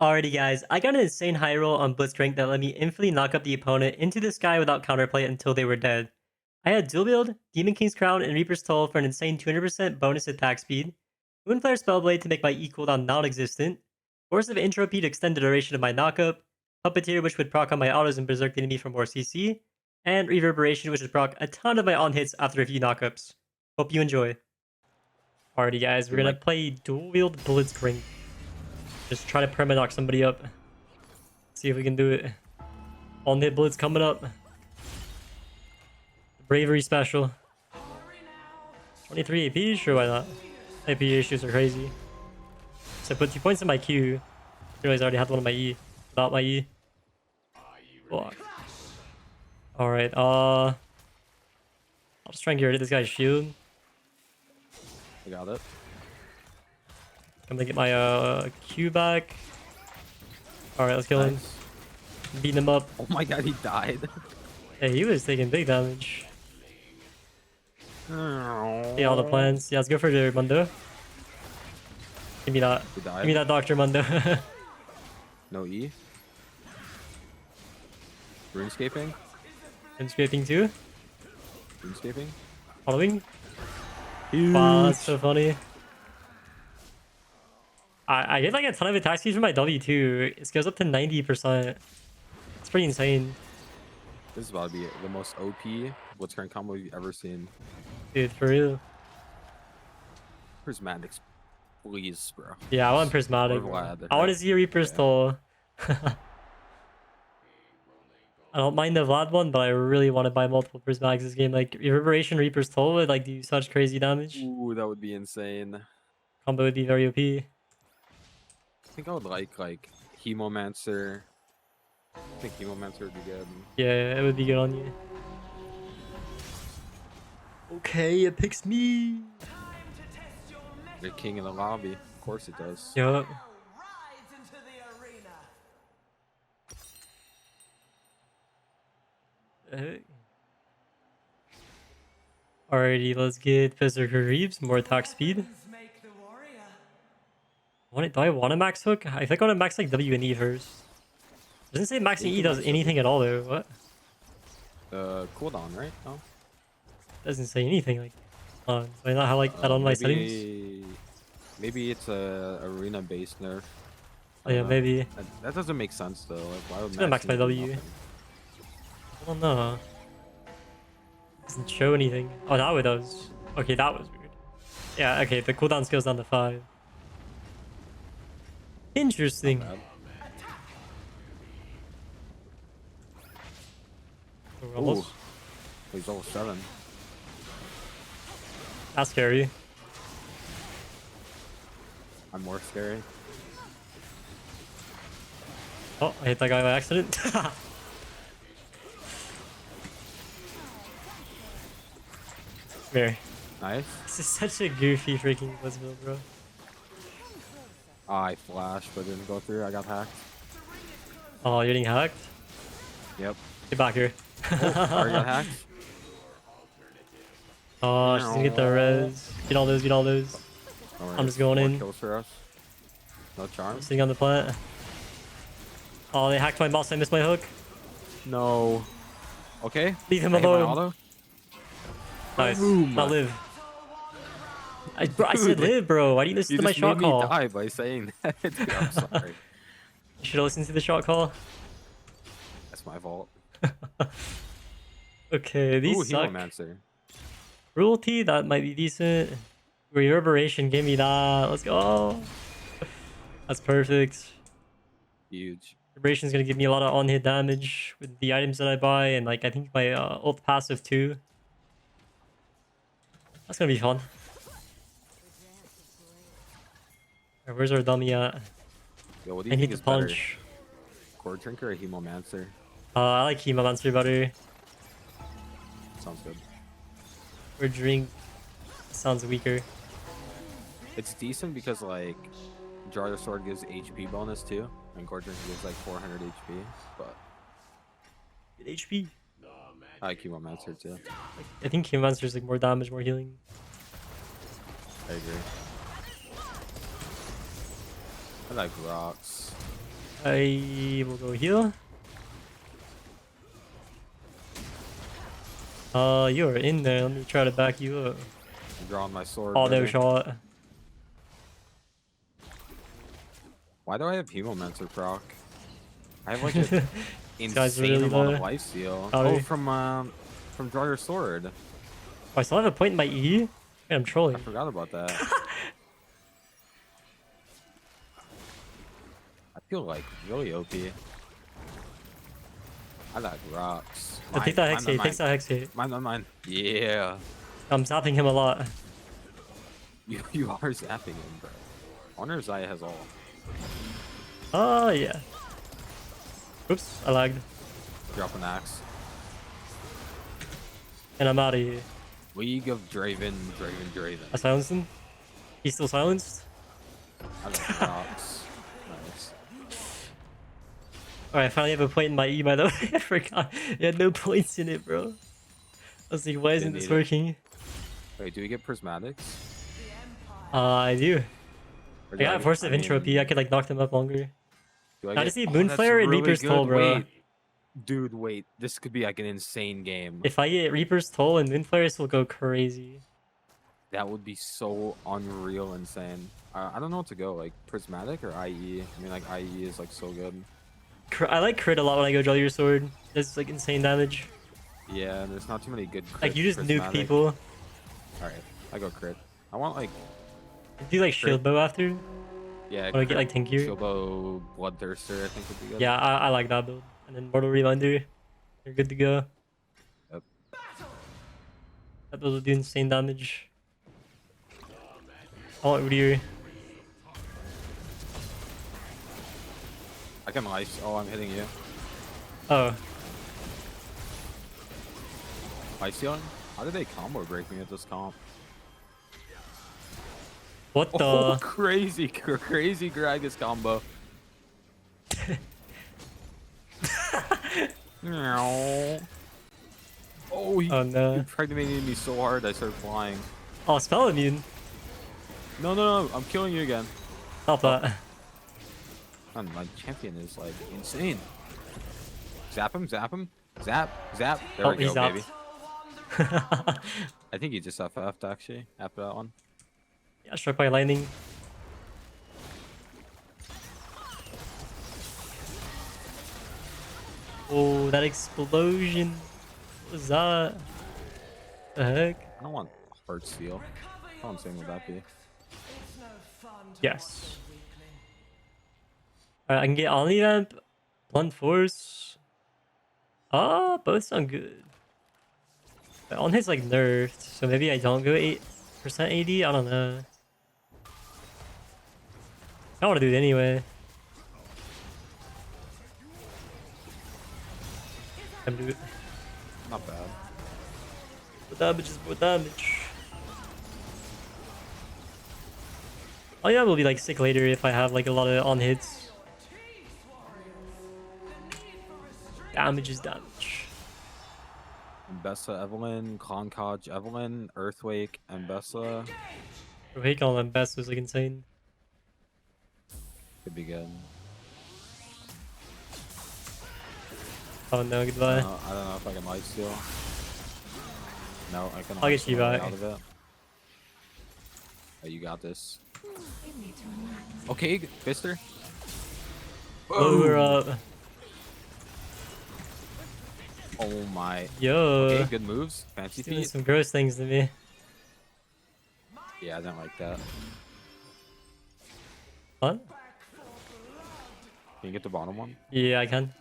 Alrighty guys, I got an insane high roll on Blitzcrank that let me infinitely knock up the opponent into the sky without counterplay until they were dead. I had dual wield, Demon King's Crown, and Reaper's Toll for an insane 200% bonus attack speed, Moonflare Spellblade to make my E cooldown non-existent, Force of Entropy to extend the duration of my knockup, Puppeteer which would proc on my autos and berserk the enemy for more CC, and Reverberation which would proc a ton of my on hits after a few knockups. Hope you enjoy. Alrighty guys, we're Dude, gonna play dual wield Blitzcrank. Just try to perma-knock somebody up. See if we can do it. On hit blitz coming up. Bravery special. 23 AP? Sure, why not? AP issues are crazy. So I put 2 points in my Q. I realized I already had one of my E. Without my E. Fuck. Alright, I'll just try and get rid of this guy's shield. I got it. I'm gonna get my Q back. Alright, let's kill him. Beating him up. Oh my god, he died. Hey, he was taking big damage. Yeah, all the plans. Yeah, let's go for the Mundo. Give me that. Give me that Dr. Mundo. No E. RuneScaping. Scraping too. RuneScaping. Following. Huge. Wow, that's so funny. I get like a ton of attack speed from my W too. It scales up to 90%. It's pretty insane. This is about to be the most OP Blitzcrank combo you've ever seen. Dude, for real. Prismatics, please, bro. Yeah, I want Prismatic. I want to see a Reaper's Toll. I don't mind the Vlad one, but I really want to buy multiple Prismatics this game. Like, Reverberation Reaper's Toll would like do such crazy damage. Ooh, that would be insane. Combo would be very OP. I think I would like Hemomancer. I think Hemomancer would be good. Yeah, it would be good on you. Okay, it picks me. The king in the lobby. Of course it does. Yup. Alrighty, let's get Berserker Reeves, more attack speed. Do I want to max hook? I think I want to max like W and E first. Doesn't say maxing E does anything at all though. What? Cooldown, right? No. Doesn't say anything like. Do I not have like that on my settings? Maybe it's a arena based nerf. Oh, yeah, maybe. That doesn't make sense though. Like, why would I'm gonna max my W. nothing? I don't know. Doesn't show anything. Oh, now it does. Okay, that was weird. Yeah, okay, the cooldown scales down to 5. Interesting. We're almost. He's level 7. That's scary. I'm more scary. Oh, I hit that guy by accident. Here. Nice. This is such a goofy freaking blitz build, bro. I flashed, but didn't go through. I got hacked. Oh, you're getting hacked? Yep. Get back here. Already got hacked. Oh, she's gonna get the res. Get all those, get all those. I'm just going in. Kills for us. No charm. Sitting on the plant. Oh, they hacked my boss. I missed my hook. No. Okay. Leave him I hit my alone. auto. Nice. Boom. Not live. I said live, bro. Why do you listen to my shot call? You just made me die by saying that. Dude, I'm sorry. You should have listened to the shot call. That's my fault. Okay, these Ooh, suck. Hemomancer. Cruelty, that might be decent. Reverberation, give me that. Let's go. That's perfect. Huge. Reverberation's gonna give me a lot of on-hit damage with the items that I buy, and like I think my ult passive too. That's gonna be fun. Alright, where's our dummy at? Yo, what do I you need think to is punch. better? Core Drinker or Hemomancer? I like Hemomancer better. Sounds good. Or Drink sounds weaker. It's decent because like Jar the Sword gives HP bonus too, and Core Drinker gives like 400 HP. But Good HP. I like Hemomancer too. I think Hemomancer's like more damage, more healing. I agree. I like rocks. I will go heal. You are in there. Let me try to back you up. I'm drawing my sword. Oh, no ready. shot. Why do I have Hemomancer proc? I have like an This guy's insane really amount low. of lifesteal. How Oh, do from Draw Your Sword. Oh, I still have a point in my E? Man, I'm I trolling. forgot about that. I feel like really OP. I got rocks. I take that Hex hit. Takes that Hex hit. Mine. Yeah. I'm zapping him a lot. You are zapping him, bro. I wonder if Zaya has all. Oh, yeah. Oops, I lagged. Drop an axe. And I'm out of here. League of Draven. I silenced him. He's still silenced. I got rocks. Nice. Alright, I finally have a point in my E, by the way. I forgot. It had no points in it, bro. I was like, why isn't this working? Wait, do we get prismatics? I do. Or I do got Force of Entropy. I could like knock them up longer. do I Now get... just need Oh, that's Moonflare and really Reaper's good. Toll, bro. Wait. Dude, wait. This could be like an insane game. If I get Reaper's Toll and Moonflare, this will go crazy. That would be so unreal insane. I don't know what to go, like prismatic or IE. I mean, like IE is like so good. I like crit a lot when I go Draw Your Sword. That's like insane damage. Yeah, and there's not too many good crit Like you just nuke prismatic. people. Alright, I go crit. I want like... Do like shield bow after? Yeah, Wanna get, like, tankier? Shilbo Bloodthirster, I think would be good. Yeah, I like that build. And then Mortal Reminder. You're good to go. Yep. That build will do insane damage. I want Udyr. I can ice. Oh, I'm hitting you. Oh. Ice healing? How did they combo break me at this comp? What the? Oh, crazy Gragas combo. Meow. Oh, he no. impregnated me so hard I started flying. Oh, spell immune. No, I'm killing you again. Stop that. Man, my champion is like insane. Zap him. Zap. There Oh, we go, he's baby. out. I think he just FF'd actually after that one. Yeah, struck by lightning. Oh, that explosion. What was that? The heck? I don't want heart steal. How insane would that be? Yes. Alright, I can get Omnivamp, Blunt Force. Ah, both sound good. But on his like nerfed, so maybe I don't go 8% AD. I don't know. I want to do it anyway. I'm do it. Not bad. More damage is more damage. Oh yeah, will be like sick later if I have like a lot of on hits. Damage is damage. Mbessa Evelyn, Klonkaj Evelyn, Earthwake, Mbessa. Wake on them best was like insane. Could be good. Oh no, goodbye. I don't know if I can life steal. No, I can. I'll get you back. Out of it. Oh, you got this. Okay, Fister. Blow her up. Oh my. Yo. Okay, good moves. Fancy She's doing feet. some gross things to me. Yeah, I didn't like that. What? Can you get the bottom one? Yeah, I can.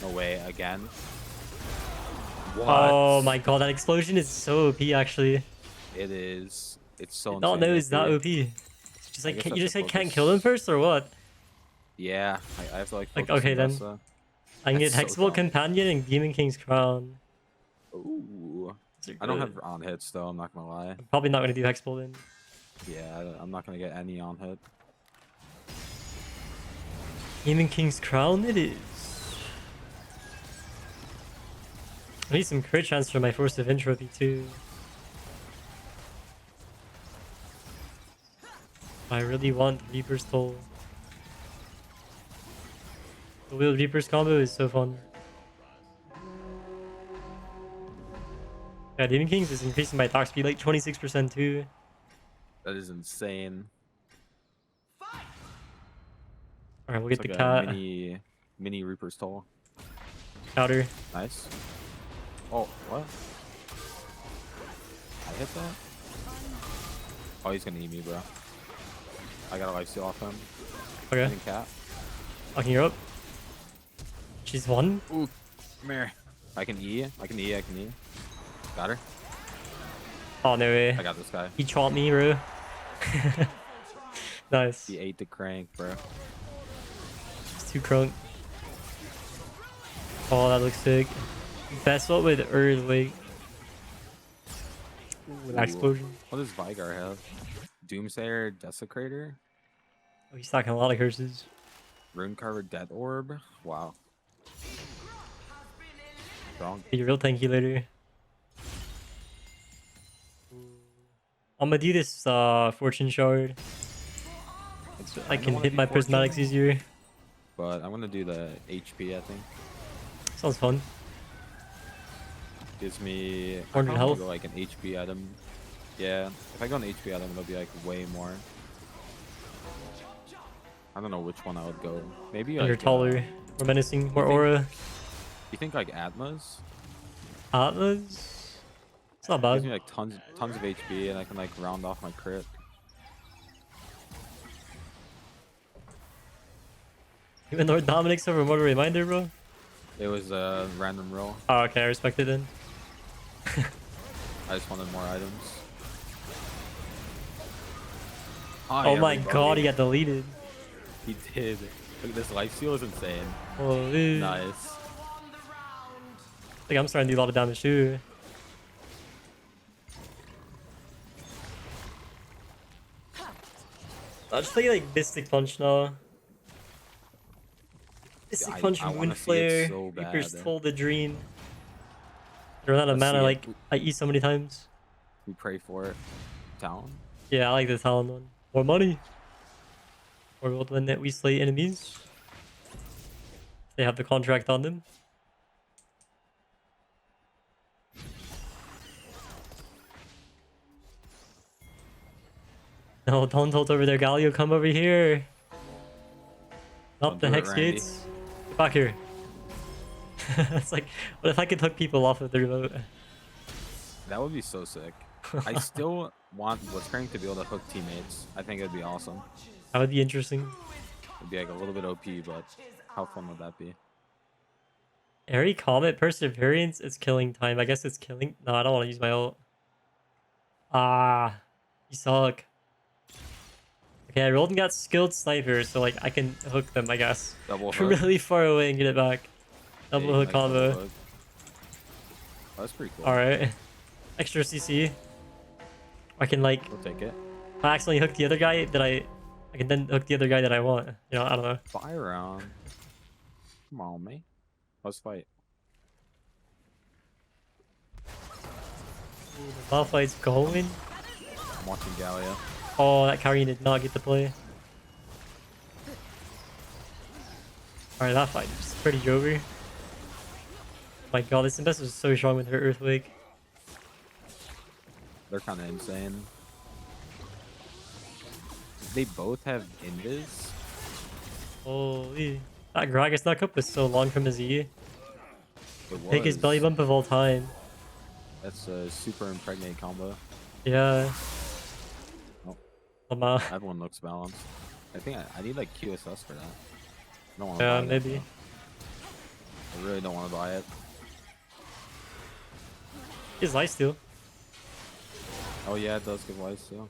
No way, again. What? Oh my god, that explosion is so OP actually. It is. It's so. No, insane it's that OP. OP. It's just I like guess you I just have like to can't kill them first or what? Yeah, I have to like. Like, Focus okay, on then. Mbessa. I can get That's so Hexable dumb. Companion and Demon King's Crown. Ooh. These are I don't good. have on hits though. I'm not gonna lie. I'm probably not gonna do Hexable then. Yeah, I'm not gonna get any on hit. Demon King's Crown it is. I need some crit chance for my Force of Entropy too. I really want Reaper's Toll. The Wheeled Reaper's combo is so fun. Yeah, Demon Kings is increasing my attack speed like 26% too. That is insane. Alright, we'll It's get the like a cat. mini Reaper's Toll. Counter. Nice. Oh, what? I hit that? Oh, he's gonna eat me, bro. I got a life steal off him. Okay. Hitting cat. Locking her up. She's one. Ooh, come here. I can E. I can E. I can E. Got her. Oh, no way. I got this guy. He chomped me, bro. Nice. He ate the crank, bro. It's too crunk. Oh, that looks sick. Best what with Earthquake. Ooh, that explosion. What does Vigar have? Doomsayer, Desecrator, Oh, he's stacking a lot of curses. Runecarver, Death Orb. Wow. Strong. Be real tanky later. I'm gonna do this Fortune Shard. So I can wanna hit do my Fortune, prismatics easier. But I'm gonna do the HP, I think. Sounds fun. Gives me 400 I health. go like an HP item. Yeah, if I go an HP item, it'll be like way more. I don't know which one I would go. Maybe You're like taller, more menacing, more think- aura. You think like Atlas? Atlas? It's not Gives bad. me like tons of HP, and I can like round off my crit. Even Lord Dominic's over Mortal Reminder, bro. It was a random roll. Oh, okay, I respect it then. I just wanted more items. Oh my everybody. god, he got deleted. He did. Look, this life steal is insane. Holy. Nice. Like, I'm starting to do a lot of damage too. I'll just play like Mystic Punch now. Mystic Punch, I Moon wanna see it Flare, so Reaper's bad. Toll the Dream. Run out of Let's see mana it. like I eat so many times. We pray for it. Talon. Yeah, I like the Talon one. More money. More gold when that we slay enemies. They have the contract on them. No, don't hold over there, Galio. Come over here. Up Don't the do it, hex Randy. gates. Get back here. It's like, what if I could hook people off of the remote? That would be so sick. I still want Blitzcrank to be able to hook teammates. I think it'd be awesome. That would be interesting. It'd be like a little bit OP, but how fun would that be? Airy Comet Perseverance is killing time. I guess it's killing. No, I don't want to use my ult. Ah, you suck. Okay, I rolled and got skilled sniper, so like I can hook them, I guess. Double From hook. really far away and get it back. Double Yeah, hook like combo. double hook. Oh, that's pretty cool. Alright. Extra CC. I can like, We'll take it. if I accidentally hook the other guy, that I can then hook the other guy that I want. You know, I don't know. Fire round. Come on, mate. Let's fight. Malphite's going. I'm watching Gallia. Oh, that carry did not get to play. Alright, that fight is pretty over. My god, this Invest is so strong with her Earthquake. They're kind of insane. They both have invis. Holy. That Gragas knock up was so long from his E. It Biggest was. belly bump of all time. That's a super impregnate combo. Yeah. Oh. Lama. Everyone looks balanced. I think I need like QSS for that. I don't want to Yeah, buy maybe. That, I really don't want to buy it. His lifesteal. Oh yeah, it does give life too.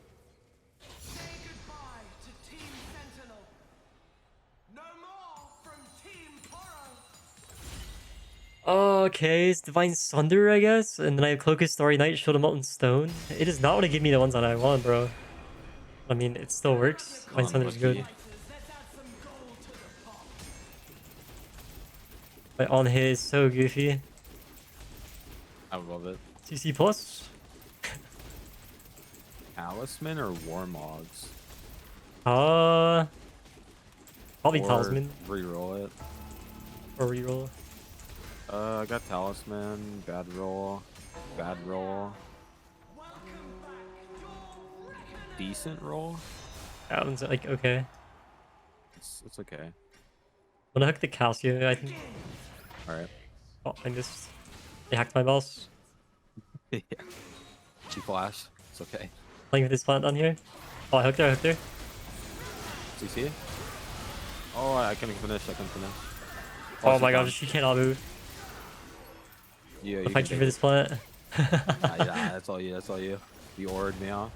Okay, it's Divine Sunder, I guess. And then I have Cloak of Starry Night, Shield of Molten Stone. It does not want to give me the ones that I want, bro. I mean, it still works. Divine Sunder's good. Unlucky. But on hit is so goofy. I love it. CC plus? Talisman or Warmogs? Uh, probably Or Talisman re-roll it. or reroll. I got Talisman, bad roll, decent roll. That one's like okay. It's okay. I'm gonna hook the Calcio. I think. All right. Oh, I missed. They hacked my boss. Yeah. She flash. It's okay. Playing with this plant on here. Oh, I hooked her. I hooked her. CC. Oh, I can finish. I can finish. Oh she's my down. gosh, she cannot move. Yeah, I'll you can fight you take for it. this plant. Yeah, that's all you. That's all you. You aured me off.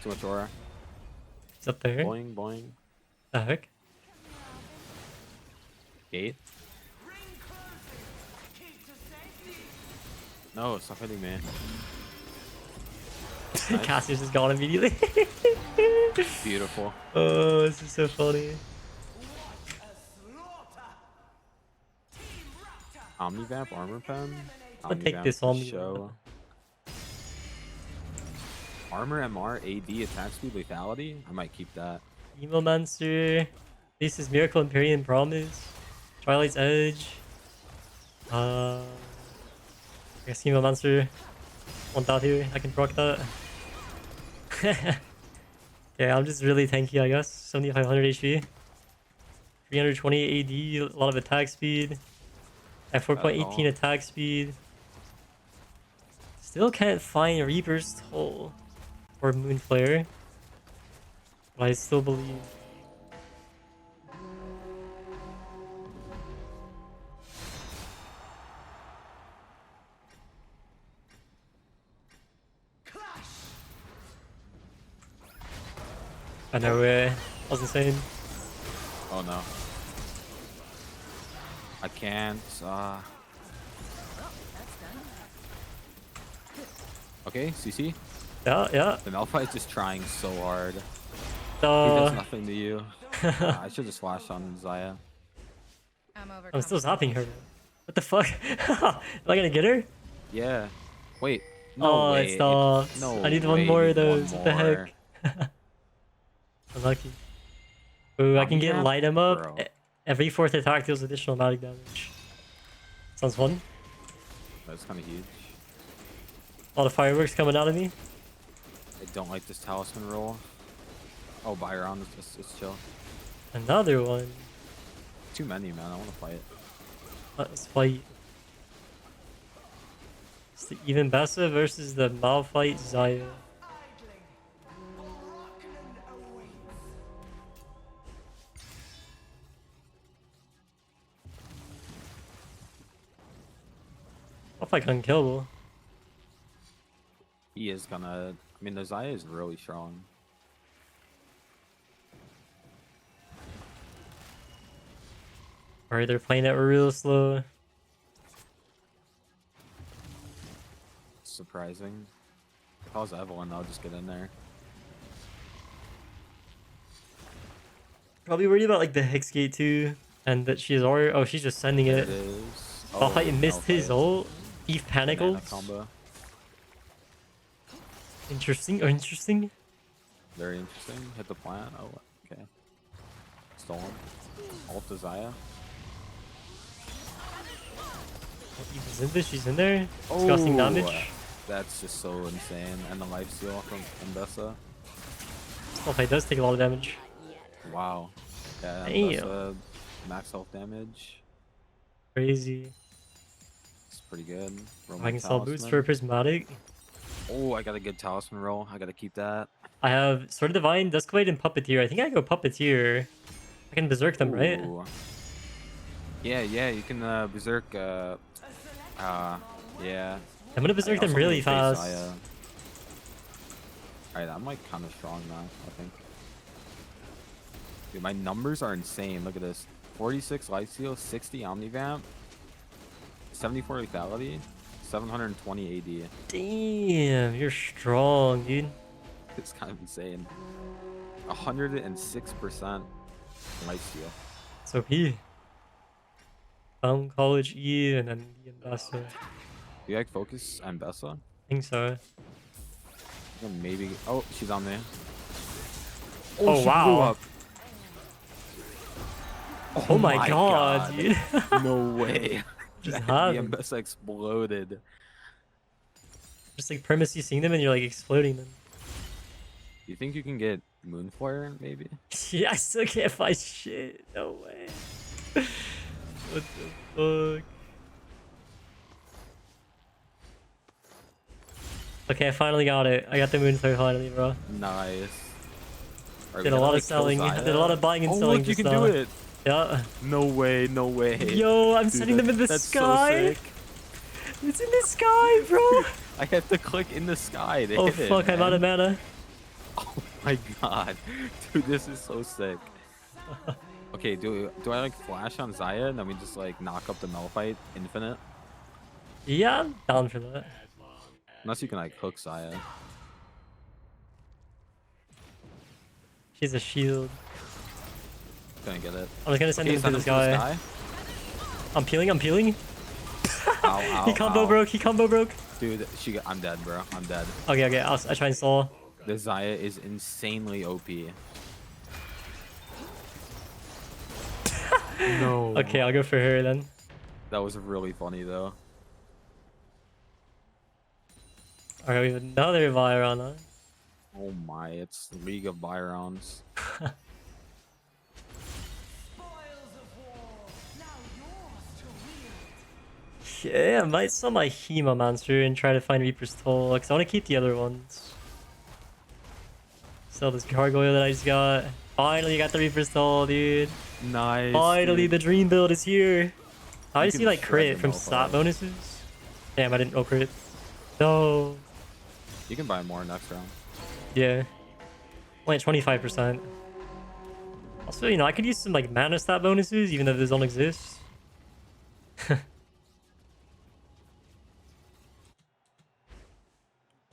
Too much aura. It's up there. Boing, boing. The heck? Gate. No, stop hitting me. Nice. Cassier's just gone immediately. Beautiful. Oh, this is so funny. Omnivamp armor pen. I'll take Omnivamp this for on me. show. Armor MR AD attack speed lethality. I might keep that. Emomancer. This is Miracle Empyrean Promise. Twilight's Edge. I guess Emomancer. Want that here? I can proc that. Yeah, I'm just really tanky, I guess. 7500 HP. 320 AD, a lot of attack speed. At 4.18 attack speed. Still can't find Reaper's Toll or Moonflare. But I still believe. I know, that was insane. Oh no. I can't. Okay, CC. Yeah, yeah. The Malphite is just trying so hard. He does Uh, nothing to you. I should just flash on Zaya. I'm still zapping her. What the fuck? Am I gonna get her? Yeah. Wait. No Oh, way. it stops. No I need way. one more You of need one those. What the more. heck? Unlucky. Ooh, I can get Omnivamp? light him up. Bro. Every fourth attack deals additional magic damage. Sounds fun. That's kind of huge. A lot of fireworks coming out of me. I don't like this talisman roll. Oh, Byron is just chill. Another one. Too many, man. I want to fight. Let's fight. It's the even Bessa versus the Malphite Zaya. Malphite unkillable. He is gonna. I mean, the Zaya is really strong. Alright, they're playing it real slow. Surprising. How's Evelyn? I'll just get in there. Probably worried about like the Hex Gate too. And that she's already. Oh, she's just sending There it. it is. Malphite missed his Malphite. ult. Eve Banana panicles. combo. Interesting. Oh, interesting. Very interesting. Hit the plant. Oh, okay. Stolen. Ult to Zaya. Oh, Eve's in this. She's in there. Disgusting damage. That's just so insane. And the life steal from Mbessa. Malphite does take a lot of damage. Wow. Yeah, Damn. Mbessa, max health damage. Crazy. It's pretty good. I can sell boots for Prismatic. Oh, I got a good talisman roll. I gotta keep that. I have Sword of Divine, Duskblade, and Puppeteer. I think I go Puppeteer. I can Berserk them, right? Ooh. Yeah, you can berserk. Yeah. I'm gonna Berserk them really fast. Alright, I'm like kind of strong now, I think. Dude, my numbers are insane. Look at this: 46 lifesteal, 60 omnivamp, 74 lethality, 720 AD. Damn, you're strong, dude. It's kind of insane. 106% lifesteal. It's OP. Found College E and then the Ambassador. Do you like focus on Bessa? I think so. Maybe. Oh, she's on me. Oh, Oh she blew wow. up. Oh Oh my my god, god. dude. No way. Just The happened. Mbus exploded. Just like premise you seeing them and you're like exploding them. You think you can get Moonflare, maybe? Yeah, I still can't find shit. No way. What the fuck? Okay, I finally got it. I got the Moonflare finally, bro. Nice. Alright, we Did a gotta lot of like kill selling. I did a lot Zaya. of buying and Oh selling look, you just can do now. it. Yeah. No way, no way. Yo, I'm Dude, sending them in the that's so sky. sick. It's in the sky, bro. Dude, I have to click in the sky to Oh hit it, fuck, I'm out of man. mana. Oh my god. Dude, this is so sick. Okay, do I like flash on Zaya and then we just like knock up the Malphite infinite? Yeah, I'm down for that. Unless you can like hook Zaya. She's a shield. Gonna get it. I'm just gonna send Okay, him into send him this to the guy. sky. I'm peeling, I'm peeling. Ow, He ow, combo ow. broke, he combo broke. Dude, I'm dead, bro. I'm dead. Okay, okay, I try and stall. The Zaya is insanely OP. No. Okay, I'll go for her then. That was really funny though. Alright, we have another Byron, huh? Oh my, it's League of Byrons. Yeah, I might sell my Hema monster and try to find Reaper's Toll, because I want to keep the other ones. Sell this gargoyle that I just got. Finally got the Reaper's Toll, dude. Nice. Finally, dude. the dream build is here. How do You you see can like shred crit the from Malphite. stat bonuses? Damn, I didn't roll crit. No. You can buy more next round. Yeah. Only at 25%. Also, you know, I could use some like mana stat bonuses, even though those don't exist. Can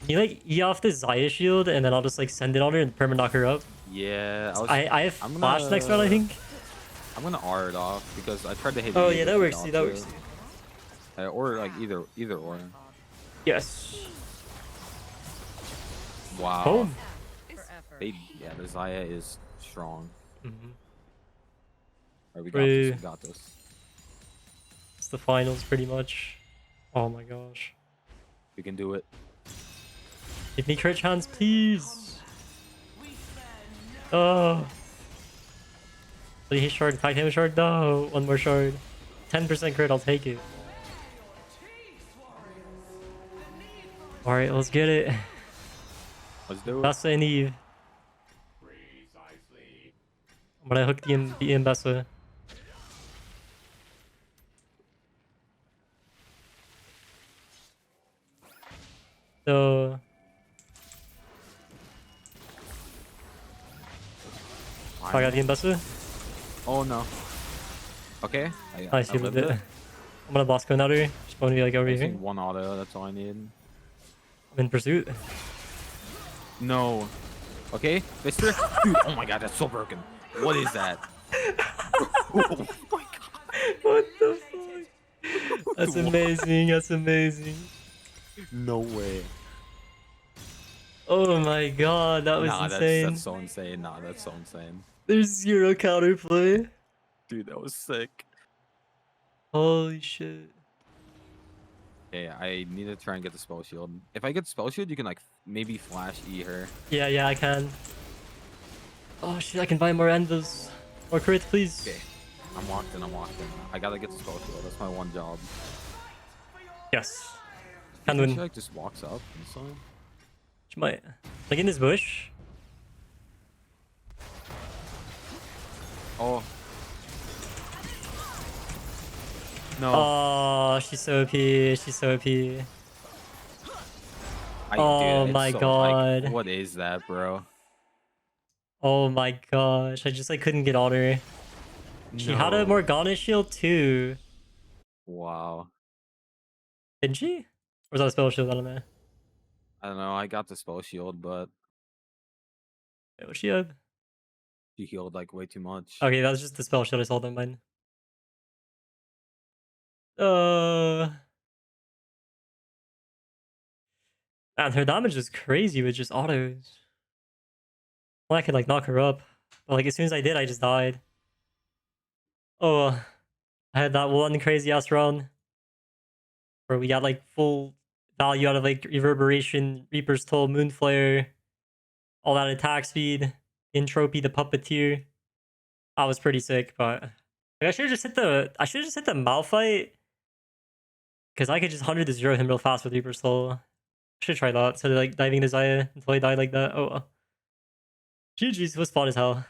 you like E off the Zaya shield and then I'll just like send it on her and perma knock her up? Yeah, I have I'm flash next round, I think. I'm gonna R it off because I tried to hit. Oh E, yeah, but that she works got too. That to. works too. Or like either or. Yes. Wow. Boom. Yeah, the Zaya is strong. Mm-hmm. Alright, we got this. We got this. It's the finals, pretty much. Oh my gosh. We can do it. Give me crit chance, please. Oh. Did he shard? Attack him shard? No. One more shard. 10% crit, I'll take it. Alright, let's get it. Let's do it. Bessa and Eve. I'm gonna hook the Bessa. So I got the Bessa. Oh no. Okay. I see lived it. I'm gonna boss cone out here. Just want to be like over I here. think one auto. That's all I need. I'm in pursuit. No. Okay, Mister. Dude, oh my god, that's so broken. What is that? Oh my god. What the fuck? That's amazing. That's amazing. No way. Oh my god, that was Nah, insane. that's so insane. Nah, that's so insane. There's zero counterplay. Dude, that was sick. Holy shit. Okay, I need to try and get the spell shield. If I get spell shield, you can like maybe flash E her. Yeah, I can. Oh shit, I can buy more envas. More crits, please. Okay, I'm locked in. I gotta get the spell shield. That's my one job. Yes. Can Can she win. like just walks up and so? She might. Like in this bush. Oh. No. Oh, she's so OP. She's so OP. Oh Dude, my it's so, god. Like, what is that, bro? Oh my gosh. I just like couldn't get on her. She had a No. Morgana shield too. Wow. Didn't she? Or was that a spell shield? I don't know. I don't know. I got the spell shield, but Wait, what she have? she healed like way too much. Okay, that was just the spell shield I saw them mine. Uh and her damage is crazy with just autos. Well, I could like knock her up. But like as soon as I did, I just died. Oh, I had that one crazy ass run where we got like full value out of like reverberation, Reaper's Toll, Moonflare, all that attack speed, Entropy, the Puppeteer. I was pretty sick, but like, I should have just hit the Malphite because I could just 100 to 0 him real fast with Reaper's Toll. Should try that instead of like diving to Zaya until I died like that. Oh well. GG's was fun as hell.